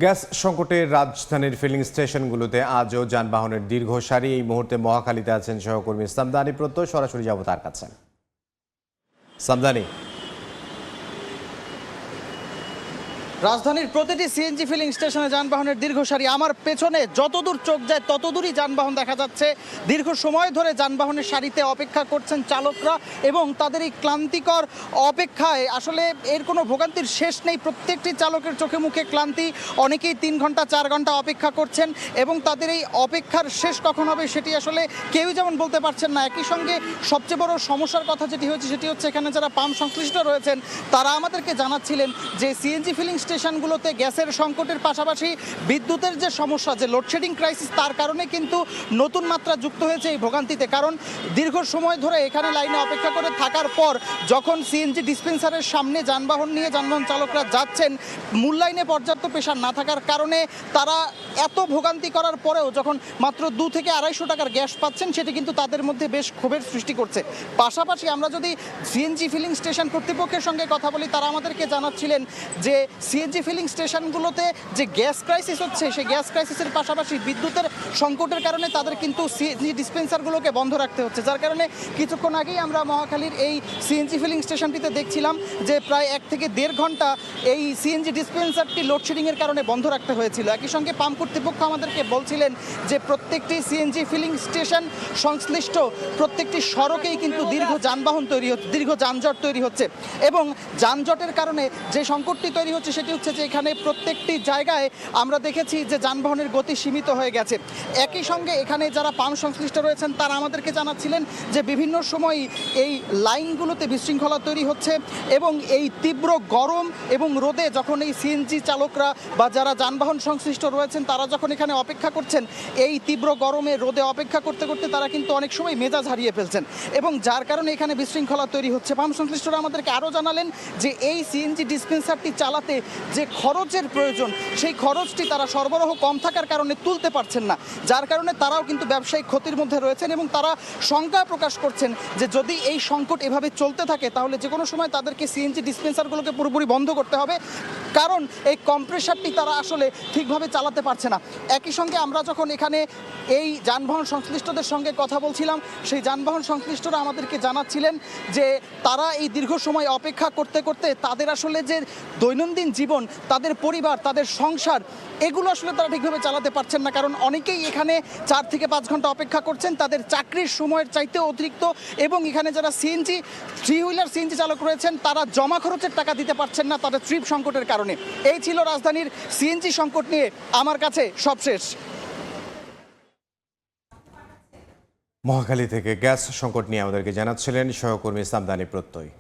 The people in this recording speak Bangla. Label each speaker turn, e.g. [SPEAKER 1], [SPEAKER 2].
[SPEAKER 1] গ্যাস সংকটে রাজধানীর ফিলিং স্টেশনগুলোতে আজও যানবাহনের দীর্ঘ সারি। এই মুহূর্তে মহাখালীতে আছেন সহকর্মী সামদানি প্রত্যয়। সরাসরি যাব তার কাছে। সামদানি,
[SPEAKER 2] রাজধানীর প্রতিটি সিএনজি ফিলিং স্টেশনে যানবাহনের দীর্ঘ সারি। আমার পেছনে যতদূর চোখ যায় ততদূরই যানবাহন দেখা যাচ্ছে। দীর্ঘ সময় ধরে যানবাহনের সারিতে অপেক্ষা করছেন চালকরা এবং তাদের এই ক্লান্তিকর অপেক্ষায় আসলে এর কোনো ভোগান্তির শেষ নেই। প্রত্যেকটি চালকের চোখে মুখে ক্লান্তি। অনেকেই 3 ঘন্টা 4 ঘন্টা অপেক্ষা করছেন এবং তাদের এই অপেক্ষার শেষ কখন হবে সেটি আসলে কেউই যেমন বলতে পারছেন না। একই সঙ্গে সবচেয়ে বড় সমস্যার কথা যেটি হয়েছে সেটি হচ্ছে এখানে যারা পাম্প সংশ্লিষ্ট রয়েছেন তারা আমাদেরকে জানাচ্ছিলেন যে সিএনজি ফিলিং স্টেশনগুলোতে গ্যাসের সংকটের পাশাপাশি বিদ্যুতের যে সমস্যা, যে লোডশেডিং ক্রাইসিস, তার কারণে কিন্তু নতুন মাত্রা যুক্ত হয়েছে এই ভোগান্তিতে। কারণ দীর্ঘ সময় ধরে এখানে লাইনে অপেক্ষা করে থাকার পর যখন সিএনজি ডিসপেন্সারের সামনে যানবাহন নিয়ে যানবাহন চালকরা যাচ্ছেন, মূল লাইনে পর্যাপ্ত প্রেসার না থাকার কারণে তারা এত ভোগান্তি করার পরেও যখন মাত্র 2 থেকে 250 টাকার গ্যাস পাচ্ছেন সেটি কিন্তু তাদের মধ্যে বেশ ক্ষোভের সৃষ্টি করছে। পাশাপাশি আমরা যদি সিএনজি ফিলিং স্টেশন কর্তৃপক্ষের সঙ্গে কথা বলি, তারা আমাদেরকে জানাচ্ছিলেন যে সিএনজি ফিলিং স্টেশনগুলোতে যে গ্যাস ক্রাইসিস হচ্ছে সেই গ্যাস ক্রাইসিসের পাশাপাশি বিদ্যুতের সংকটের কারণে তাদের কিন্তু সিএনজি ডিসপেন্সারগুলোকে বন্ধ রাখতে হচ্ছে। যার কারণে কিছুক্ষণ আগেই আমরা মহাখালীর এই সিএনজি ফিলিং স্টেশনটিতে দেখছিলাম যে প্রায় 1 থেকে 1.5 ঘন্টা এই সিএনজি ডিসপেন্সারটি লোডশেডিংয়ের কারণে বন্ধ রাখতে হয়েছিল। একই সঙ্গে পাম্প কর্তৃপক্ষ আমাদেরকে বলছিলেন যে প্রত্যেকটি সিএনজি ফিলিং স্টেশন সংশ্লিষ্ট প্রত্যেকটি সড়কেই কিন্তু দীর্ঘ যানবাহন তৈরি হচ্ছে, দীর্ঘ যানজট তৈরি হচ্ছে এবং যানজটের কারণে যে সংকটটি তৈরি হচ্ছে সেটি হচ্ছে যে এখানে প্রত্যেকটি জায়গায় আমরা দেখেছি যে যানবাহনের গতি সীমিত হয়ে গেছে। একই সঙ্গে এখানে যারা পাম্প সংশ্লিষ্ট রয়েছেন তারা আমাদেরকে জানাচ্ছিলেন যে বিভিন্ন সময় এই লাইনগুলোতে বিশৃঙ্খলা তৈরি হচ্ছে এবং এই তীব্র গরম এবং রোদে যখন এই সিএনজি চালকরা বা যারা যানবাহন সংশ্লিষ্ট রয়েছেন তারা যখন এখানে অপেক্ষা করছেন, এই তীব্র গরমে রোদে অপেক্ষা করতে করতে তারা কিন্তু অনেক সময় মেজাজ হারিয়ে ফেলছেন এবং যার কারণে এখানে বিশৃঙ্খলা তৈরি হচ্ছে। পাম্প সংশ্লিষ্টরা আমাদেরকে আরও জানালেন যে এই সিএনজি ডিসপেন্সারটি চালাতে যে খরচের প্রয়োজন সেই খরচটি তারা সরবরাহ কম থাকার কারণে তুলতে পারছেন না, যার কারণে তারাও কিন্তু ব্যবসায়িক ক্ষতির মধ্যে রয়েছেন এবং তারা শঙ্কা প্রকাশ করছেন যে যদি এই সংকট এভাবে চলতে থাকে তাহলে যে কোনো সময় তাদেরকে সিএনজি ডিসপেন্সারগুলোকে পুরোপুরি বন্ধ করতে হবে, কারণ এই কম্প্রেসারটি তারা আসলে ঠিকভাবে চালাতে পারছে না। একই সঙ্গে আমরা যখন এখানে এই যানবাহন সংশ্লিষ্টদের সঙ্গে কথা বলছিলাম, সেই যানবাহন সংশ্লিষ্টরা আমাদেরকে জানাচ্ছিলেন যে তারা এই দীর্ঘ সময় অপেক্ষা করতে করতে তাদের আসলে যে দৈনন্দিন জীবন, তাদের পরিবার, তাদের সংসার, এগুলো আসলে তারা ঠিকভাবে চালাতে পারছেন না। কারণ অনেকেই এখানে 4 থেকে 5 ঘন্টা অপেক্ষা করছেন তাদের চাকরির সময়ের চাইতে অতিরিক্ত এবং এখানে যারা সিএনজি 3 হুইলার সিএনজি চালক রয়েছেন তারা জমা খরচের টাকা দিতে পারছেন না তাদের ট্রিপ সংকটের কারণে। এই ছিল রাজধানীর সিএনজি সংকট নিয়ে আমার কাছে সবশেষ।
[SPEAKER 1] মহাখালী থেকে গ্যাস সংকট নিয়ে আমাদেরকে জানাচ্ছিলেন সহকর্মী সামদানি প্রত্যয়।